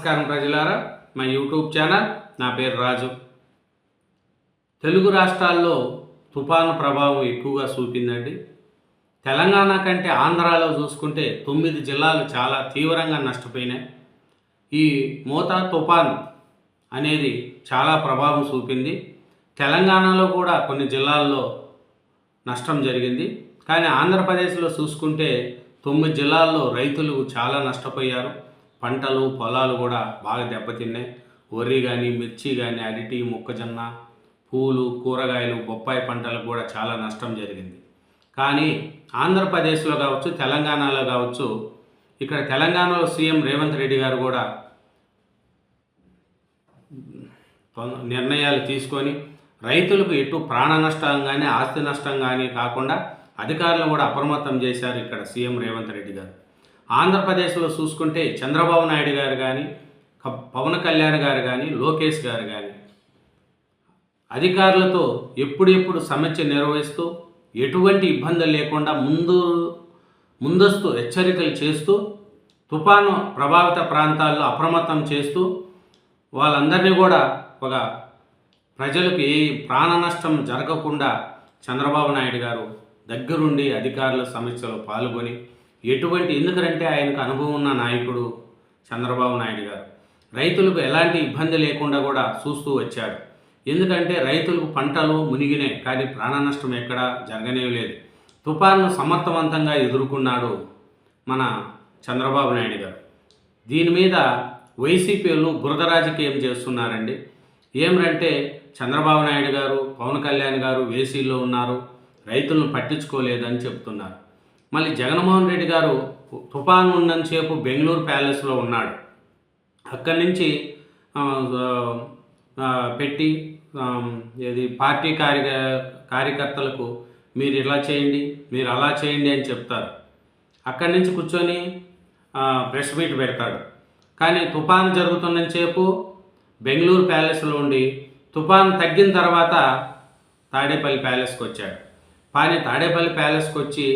నమస్కారం ప్రజలారా, మా యూట్యూబ్ ఛానల్. నా పేరు రాజు. తెలుగు రాష్ట్రాల్లో తుఫాను ప్రభావం ఎక్కువగా చూపిందండి. తెలంగాణ కంటే ఆంధ్రాలో చూసుకుంటే 9 జిల్లాలు చాలా తీవ్రంగా నష్టపోయినాయి. ఈ మోతా తుఫాను అనేది చాలా ప్రభావం చూపింది. తెలంగాణలో కూడా కొన్ని జిల్లాల్లో నష్టం జరిగింది. కానీ ఆంధ్రప్రదేశ్లో చూసుకుంటే 9 జిల్లాల్లో రైతులు చాలా నష్టపోయారు. పంటలు పొలాలు కూడా బాగా దెబ్బతిన్నాయి. వరి కానీ, మిర్చి కానీ, అరటి, మొక్కజొన్న, పూలు, కూరగాయలు, బొప్పాయి పంటలకు కూడా చాలా నష్టం జరిగింది. కానీ ఆంధ్రప్రదేశ్లో కావచ్చు, తెలంగాణలో కావచ్చు, ఇక్కడ తెలంగాణలో సీఎం రేవంత్ రెడ్డి గారు కూడా నిర్ణయాలు తీసుకొని రైతులకు ఎటు ప్రాణ నష్టం కానీ, ఆస్తి నష్టం కానీ కాకుండా అధికారులను కూడా అప్రమత్తం చేశారు ఇక్కడ సీఎం రేవంత్ రెడ్డి గారు. ఆంధ్రప్రదేశ్లో చూసుకుంటే చంద్రబాబు నాయుడు గారు కానీ, పవన్ కళ్యాణ్ గారు కానీ, లోకేష్ గారు కానీ అధికారులతో ఎప్పుడెప్పుడు సమీక్ష నిర్వహిస్తూ ఎటువంటి ఇబ్బందులు లేకుండా ముందస్తు హెచ్చరికలు చేస్తూ తుఫాను ప్రభావిత ప్రాంతాల్లో అప్రమత్తం చేస్తూ వాళ్ళందరినీ కూడా ఒక ప్రజలకు ఏ ప్రాణ నష్టం జరగకుండా చంద్రబాబు నాయుడు గారు దగ్గరుండి అధికారుల సమీక్షలో పాల్గొని ఎందుకంటే ఆయనకు అనుభవం ఉన్న నాయకుడు చంద్రబాబు నాయుడు గారు రైతులకు ఎలాంటి ఇబ్బంది లేకుండా కూడా చూస్తూ వచ్చాడు. ఎందుకంటే రైతులకు పంటలు మునిగినాయి, కానీ ప్రాణ నష్టం ఎక్కడా జరగనేలేదు. తుఫాను సమర్థవంతంగా ఎదుర్కొన్నాడు మన చంద్రబాబు నాయుడు గారు. దీని మీద వైసీపీలు బురద రాజకీయం చేస్తున్నారండి. ఏమంటే చంద్రబాబు నాయుడు గారు, పవన్ కళ్యాణ్ గారు వేసీల్లో ఉన్నారు, రైతులను పట్టించుకోలేదని చెప్తున్నారు. మళ్ళీ జగన్మోహన్ రెడ్డి గారు తుఫాను ఉన్నంతసేపు బెంగళూరు ప్యాలెస్లో ఉన్నాడు. అక్కడి నుంచి పెట్టి పార్టీ కార్యకర్తలకు మీరు ఇలా చేయండి, మీరు అలా చేయండి అని చెప్తారు. అక్కడి నుంచి కూర్చొని ప్రెస్ మీట్ పెడతాడు. కానీ తుఫాను జరుగుతున్నంతసేపు బెంగళూరు ప్యాలెస్లో ఉండి తుఫాను తగ్గిన తర్వాత తాడేపల్లి ప్యాలెస్కి వచ్చాడు. కానీ తాడేపల్లి ప్యాలెస్కి వచ్చి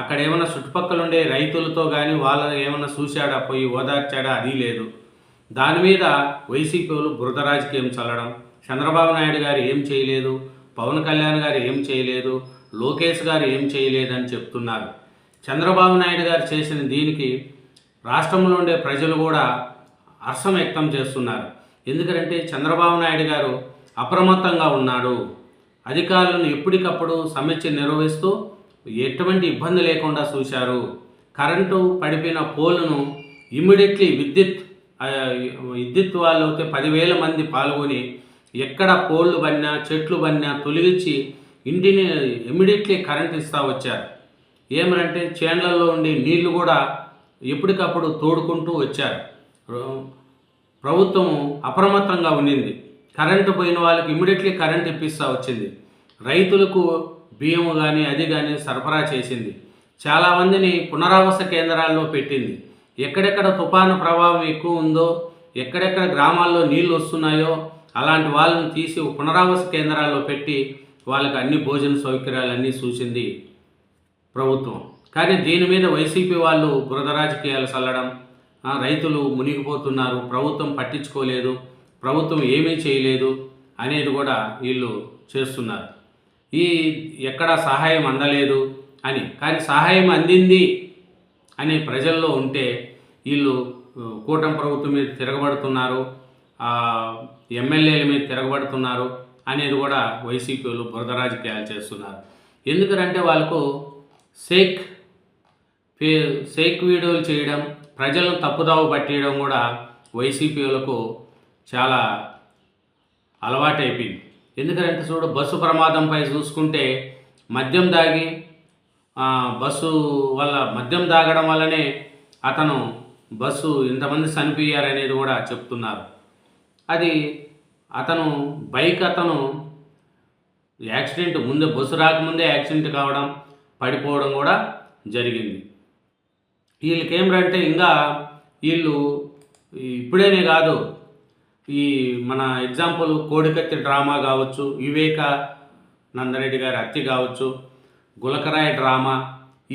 అక్కడ ఏమైనా చుట్టుపక్కల ఉండే రైతులతో కానీ వాళ్ళని ఏమైనా చూశాడా, పోయి ఓదార్చాడా, అది లేదు. దాని మీద వైసీపీలు బురద రాజకీయం చల్లడం, చంద్రబాబు నాయుడు గారు ఏం చేయలేదు, పవన్ కళ్యాణ్ గారు ఏం చేయలేదు, లోకేష్ గారు ఏం చేయలేదని చెప్తున్నారు. చంద్రబాబు నాయుడు గారు చేసిన దీనికి రాష్ట్రంలో ఉండే ప్రజలు కూడా హర్షం వ్యక్తం చేస్తున్నారు. ఎందుకంటే చంద్రబాబు నాయుడు గారు అప్రమత్తంగా ఉన్నాడు. అధికారులను ఎప్పటికప్పుడు సమీక్ష నిర్వహిస్తూ ఎటువంటి ఇబ్బంది లేకుండా చూశారు. కరెంటు పడిపోయిన పోలును ఇమ్మీడియట్లీ విద్యుత్ వాళ్ళు అయితే 10,000 మంది పాల్గొని ఎక్కడ పోళ్ళు బన్నా, చెట్లు బన్నా తొలగించి ఇంటిని ఇమ్మీడియట్లీ కరెంట్ ఇస్తూ వచ్చారు. ఏమనంటే చేన్లలో ఉండి నీళ్లు కూడా ఎప్పటికప్పుడు తోడుకుంటూ వచ్చారు. ప్రభుత్వం అప్రమత్తంగా ఉండింది. కరెంటు పోయిన వాళ్ళకి ఇమ్మీడియట్లీ కరెంట్ ఇప్పిస్తూ వచ్చింది. రైతులకు బియ్యము కానీ అది కానీ సరఫరా చేసింది. చాలామందిని పునరావాస కేంద్రాల్లో పెట్టింది. ఎక్కడెక్కడ తుఫాను ప్రభావం ఎక్కువ ఉందో, ఎక్కడెక్కడ గ్రామాల్లో నీళ్ళు వస్తున్నాయో అలాంటి వాళ్ళని తీసి పునరావాస కేంద్రాల్లో పెట్టి వాళ్ళకి అన్ని భోజన సౌకర్యాలన్నీ చూసింది ప్రభుత్వం. కానీ దీని మీద వైసీపీ వాళ్ళు బురద రాజకీయాలు చల్లడం, రైతులు మునిగిపోతున్నారు, ప్రభుత్వం పట్టించుకోలేదు, ప్రభుత్వం ఏమీ చేయలేదు అనేది కూడా వీళ్ళు చేస్తున్నారు. ఎక్కడ సహాయం అందలేదు అని. కానీ సహాయం అందింది అని ప్రజల్లో ఉంటే వీళ్ళు కూటమి ప్రభుత్వం మీద తిరగబడుతున్నారు, ఎమ్మెల్యేల మీద తిరగబడుతున్నారు అనేది కూడా వైసీపీలు బురద రాజకీయాలు చేస్తున్నారు. ఎందుకంటే వాళ్ళకు సేక్ వీడియోలు చేయడం, ప్రజలను తప్పుదావ పట్టేయడం కూడా వైసీపీలకు చాలా అలవాటైపోయింది. ఎందుకంటే చూడు, బస్సు ప్రమాదంపై చూసుకుంటే మద్యం తాగడం వల్లనే బస్సు ఇంతమంది చనిపోయారనేది కూడా చెప్తున్నారు. అది బైక్ యాక్సిడెంట్ ముందే, బస్సు రాకముందే యాక్సిడెంట్ కావడం, పడిపోవడం కూడా జరిగింది. వీళ్ళకేమిటంటే ఇంకా వీళ్ళు ఇప్పుడేనే కాదు, మన ఎగ్జాంపుల్ కోడికత్తి డ్రామా కావచ్చు, వివేకానందరెడ్డి గారి హత్య కావచ్చు, గులకరాయి డ్రామా,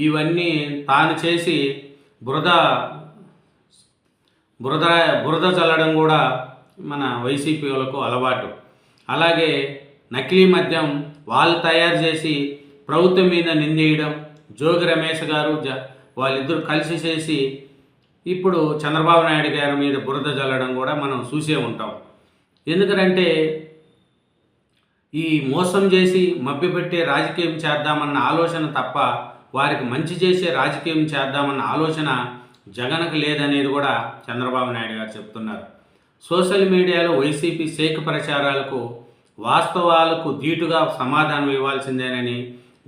ఇవన్నీ తాను చేసి బురద బురద బురద చల్లడం కూడా మన వైసీపీ వాళ్ళకు అలవాటు. అలాగే నకిలీ మద్యం వాళ్ళు తయారు చేసి ప్రభుత్వం మీద నిందేయడం, జోగి రమేష్ గారు వాళ్ళిద్దరూ కలిసి చేసి ఇప్పుడు చంద్రబాబు నాయుడు గారి మీద బురద చల్లడం కూడా మనం చూసే ఉంటాం. ఎందుకంటే ఈ మోసం చేసి మభ్యపెట్టే రాజకీయం చేద్దామన్న ఆలోచన తప్ప వారికి మంచి చేసే రాజకీయం చేద్దామన్న ఆలోచన జగన్కు లేదనేది కూడా చంద్రబాబు నాయుడు గారు చెప్తున్నారు. సోషల్ మీడియాలో వైసీపీ ఫేక్ ప్రచారాలకు వాస్తవాలకు ధీటుగా సమాధానం ఇవ్వాల్సిందేనని,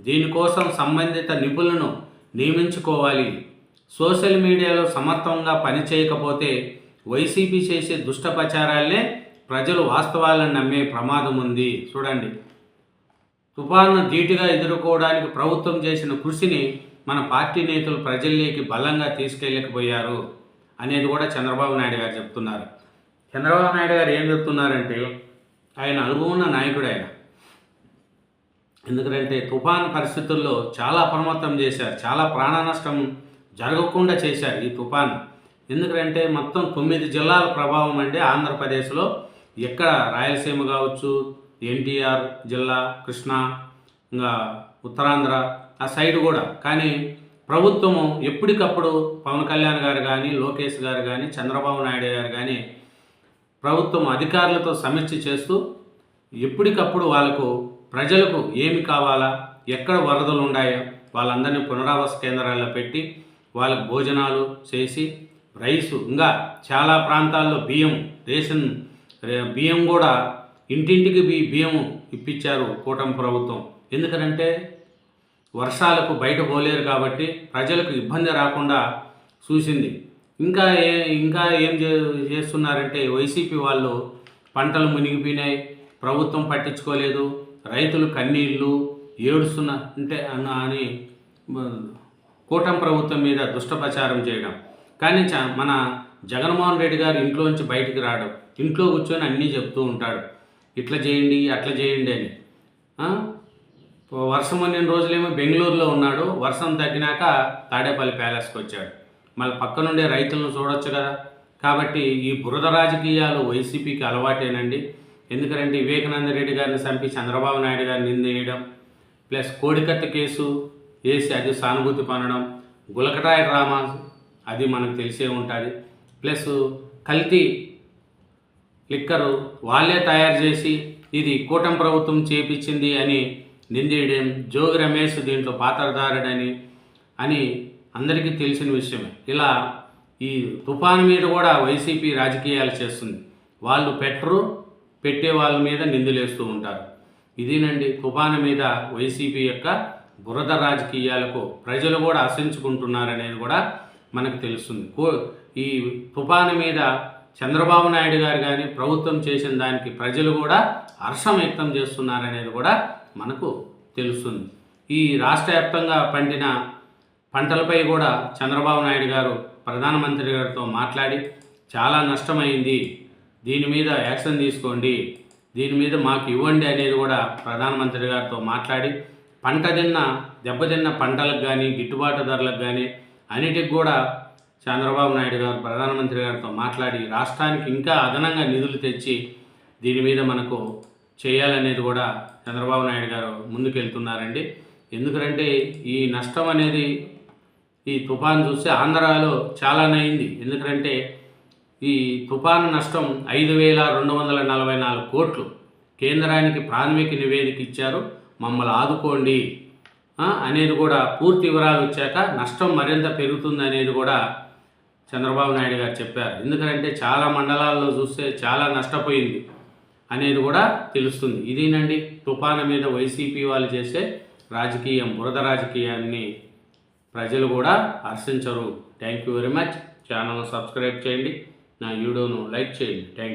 దీనికోసం సంబంధిత నిపుణులను నియమించుకోవాలి. సోషల్ మీడియాలో సమర్థంగా పనిచేయకపోతే వైసీపీ చేసే దుష్ట ప్రచారాలనే ప్రజలు వాస్తవాలను నమ్మే ప్రమాదం ఉంది. చూడండి, తుఫాను ధీటుగా ఎదుర్కోవడానికి ప్రభుత్వం చేసిన కృషిని మన పార్టీ నేతలు ప్రజల్లోకి బలంగా తీసుకెళ్ళకపోయారు అనేది కూడా చంద్రబాబు నాయుడు గారు చెప్తున్నారు. చంద్రబాబు నాయుడు గారు ఏం చెప్తున్నారంటే, ఆయన అనుభవం ఉన్న నాయకుడు ఆయన. ఎందుకంటే తుఫాను పరిస్థితుల్లో చాలా అప్రమత్తం చేశారు, చాలా ప్రాణ నష్టం జరగకుండా చేశారు ఈ తుఫాను. ఎందుకంటే మొత్తం 9 జిల్లాల ప్రభావం అండి ఆంధ్రప్రదేశ్లో. ఎక్కడ రాయలసీమ కావచ్చు, ఎన్టీఆర్ జిల్లా, కృష్ణా, ఇంకా ఉత్తరాంధ్ర ఆ సైడ్ కూడా. కానీ ప్రభుత్వము ఎప్పటికప్పుడు పవన్ కళ్యాణ్ గారు కానీ, లోకేష్ గారు కానీ, చంద్రబాబు నాయుడు గారు కానీ ప్రభుత్వం అధికారులతో సమీక్ష చేస్తూ ఎప్పటికప్పుడు వాళ్ళకు ప్రజలకు ఏమి కావాలా, ఎక్కడ వరదలు ఉన్నాయో వాళ్ళందరినీ పునరావాస కేంద్రాల్లో పెట్టి వాళ్ళకు భోజనాలు చేసి రైసు, ఇంకా చాలా ప్రాంతాల్లో రేషన్ బియ్యం కూడా ఇంటింటికి బియ్యం ఇప్పించారు కూటమి ప్రభుత్వం. ఎందుకంటే వర్షాలకు బయట పోలేరు కాబట్టి ప్రజలకు ఇబ్బంది రాకుండా చూసింది. ఇంకా ఏం చేస్తున్నారంటే వైసీపీ వాళ్ళు పంటలు మునిగిపోయినాయి, ప్రభుత్వం పట్టించుకోలేదు, రైతులు కన్నీళ్ళు ఏడుస్తున్నా అని కూటమి ప్రభుత్వం మీద దుష్టప్రచారం చేయడం. కానీ మన జగన్మోహన్ రెడ్డి గారు ఇంట్లోంచి బయటికి రాడు, ఇంట్లో కూర్చొని అన్నీ చెప్తూ ఉంటాడు, ఇట్లా చేయండి అట్లా చేయండి అని. వర్షం అన్ని రోజులేమో బెంగళూరులో ఉన్నాడు, వర్షం తగ్గినాక తాడేపల్లి ప్యాలెస్కి వచ్చాడు. మళ్ళీ పక్కనుండే రైతులను చూడొచ్చు కదా. కాబట్టి ఈ బురద రాజకీయాలు వైసీపీకి అలవాటేనండి. ఎందుకంటే వివేకానంద రెడ్డి గారిని చంపి చంద్రబాబు నాయుడు గారిని నిందేయడం, ప్లస్ కోడికత్త కేసు వేసి అది సానుభూతి పొందడం, గులకటాయ డ్రామా అది మనకు తెలిసే ఉంటుంది, ప్లస్ కల్తీ లిక్కరు వాళ్ళే తయారు చేసి ఇది కూటమి ప్రభుత్వం చేపించింది అని నిందేయడం, జోగి రమేష్ దీంట్లో పాత్రధారుడని అని అందరికీ తెలిసిన విషయమే. ఇలా ఈ తుఫాను మీద కూడా వైసీపీ రాజకీయాలు చేస్తుంది. వాళ్ళు పెట్టే వాళ్ళ మీద నిందలేస్తూ ఉంటారు. ఇదేనండి తుఫాను మీద వైసీపీ యొక్క బురద రాజకీయాలకు ప్రజలు కూడా అసహించుకుంటున్నారనేది కూడా మనకు తెలుస్తుంది. ఈ తుఫాను మీద చంద్రబాబు నాయుడు గారు కానీ ప్రభుత్వం చేసిన దానికి ప్రజలు కూడా హర్షం వ్యక్తం చేస్తున్నారనేది కూడా మనకు తెలుస్తుంది. ఈ రాష్ట్ర వ్యాప్తంగా పండిన పంటలపై కూడా చంద్రబాబు నాయుడు గారు ప్రధానమంత్రి గారితో మాట్లాడి చాలా నష్టమైంది, దీని మీద యాక్షన్ తీసుకోండి, దీని మీద మాకు ఇవ్వండి అనేది కూడా ప్రధానమంత్రి గారితో మాట్లాడి దెబ్బతిన్న పంటలకు కానీ గిట్టుబాటు ధరలకు కానీ అన్నిటికి కూడా చంద్రబాబు నాయుడు గారు ప్రధానమంత్రి గారితో మాట్లాడి రాష్ట్రానికి ఇంకా అదనంగా నిధులు తెచ్చి దీని మీద మనకు చేయాలనేది కూడా చంద్రబాబు నాయుడు గారు ముందుకెళ్తున్నారండి. ఎందుకంటే ఈ నష్టం అనేది ఈ తుఫాను చూస్తే ఆంధ్రాలో చాలానైంది. ఎందుకంటే ఈ తుఫాను నష్టం 5,244 కోట్లు కేంద్రానికి ప్రాథమిక నివేదిక ఇచ్చారు, మమ్మల్ని ఆదుకోండి అనేది కూడా పూర్తి వివరాలు వచ్చాక నష్టం మరింత పెరుగుతుంది అనేది కూడా చంద్రబాబు నాయుడు గారు చెప్పారు. ఎందుకంటే చాలా మండలాల్లో చూస్తే చాలా నష్టపోయింది అనేది కూడా తెలుస్తుంది. ఇదేనండి తుఫాను మీద వైసీపీ వాళ్ళు చేసే రాజకీయం, బురద రాజకీయాన్ని ప్రజలు కూడా హర్షించరు. Thank you very much. Channel subscribe చేయండి, నా వీడియోను లైక్ చేయండి. Thank you.